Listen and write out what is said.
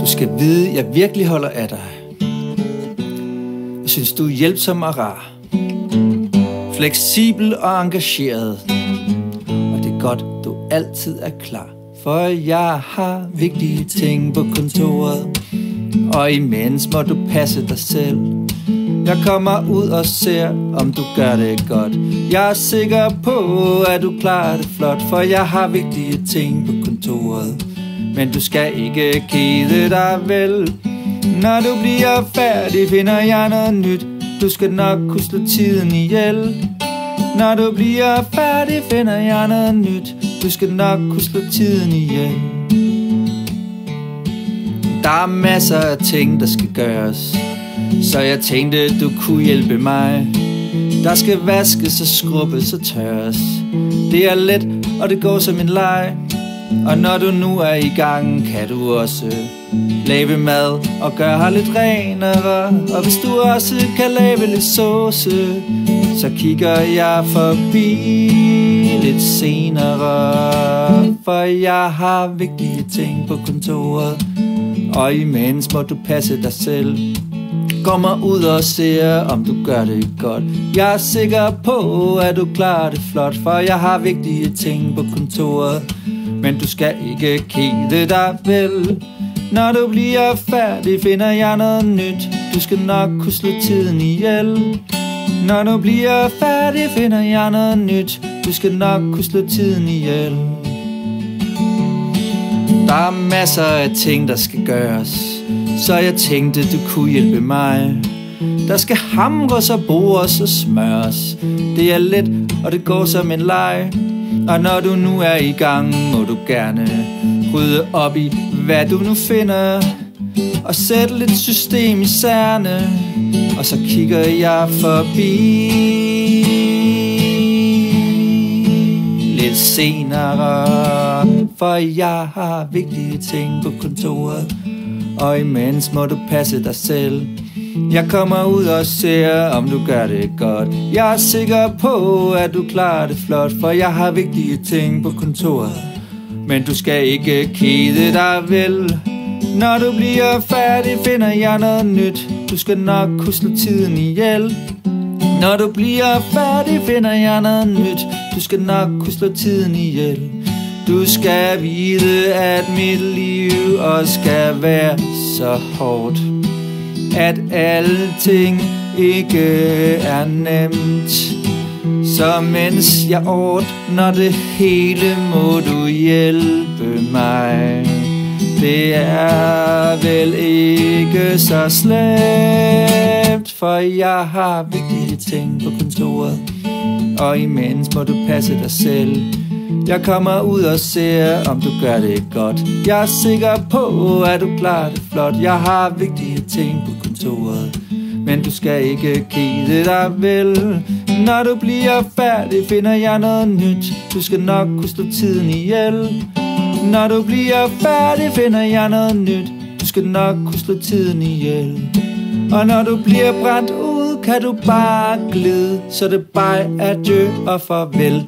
Du skal vide, jeg virkelig holder af dig. Jeg synes, du er hjælpsom og rar, fleksibel og engageret. Og det er godt, du altid er klar, for jeg har vigtige ting på kontoret. Og imens må du passe dig selv. Jeg kommer ud og ser, om du gør det godt. Jeg er sikker på, at du klarer det flot, for jeg har vigtige ting på kontoret. Men du skal ikke kede dig vel. Når du bliver færdig, finder jeg noget nyt. Du skal nok kunne slå tiden ihjel. Når du bliver færdig, finder jeg noget nyt. Du skal nok kunne slå tiden ihjel. Der er masser af ting, der skal gøres, så jeg tænkte, du kunne hjælpe mig. Der skal vaskes og skrubbes og tørres. Det er let, og det går som en leg. Og når du nu er i gang, kan du også lave mad og gøre her lidt renere. Og hvis du også kan lave lidt sauce, så kigger jeg forbi lidt senere. For jeg har vigtige ting på kontoret, og imens må du passe dig selv. Gå mig ud og ser, om du gør det godt. Jeg er sikker på, at du klarer det flot, for jeg har vigtige ting på kontoret. Men du skal ikke kede dig vel. Når du bliver færdig, finder jeg noget nyt. Du skal nok kunne slå tiden ihjel. Når du bliver færdig, finder jeg noget nyt. Du skal nok kunne slå tiden ihjel. Der er masser af ting, der skal gøres, så jeg tænkte, du kunne hjælpe mig. Der skal hamres og bores og smøres. Det er let, og det går som en leg. Og når du nu er i gang, må du gerne rydde op i, hvad du nu finder, og sætte lidt system i særne. Og så kigger jeg forbi lidt senere, for jeg har vigtige ting på kontoret. Og imens må du passe dig selv. Jeg kommer ud og ser, om du gør det godt. Jeg er sikker på, at du klarer det flot, for jeg har vigtige ting på kontoret. Men du skal ikke kede dig vel. Når du bliver færdig, finder jeg noget nyt. Du skal nok kunne slå tiden ihjel. Når du bliver færdig, finder jeg noget nyt. Du skal nok kunne slå tiden ihjel. Du skal vide, at mit liv også skal være så hårdt, at alting ikke er nemt. Så mens jeg ordner det hele, må du hjælpe mig. Det er vel ikke så slemt, for jeg har vigtige ting på kontoret, og imens må du passe dig selv. Jeg kommer ud og ser, om du gør det godt. Jeg er sikker på, at du klarer det flot. Jeg har vigtige ting på kontoret, men du skal ikke kede dig vel. Når du bliver færdig, finder jeg noget nyt. Du skal nok kunne slå tiden ihjel. Når du bliver færdig, finder jeg noget nyt. Du skal nok kunne slå tiden ihjel. Og når du bliver brændt ud, kan du bare glide, så det bare er adjø og farvel.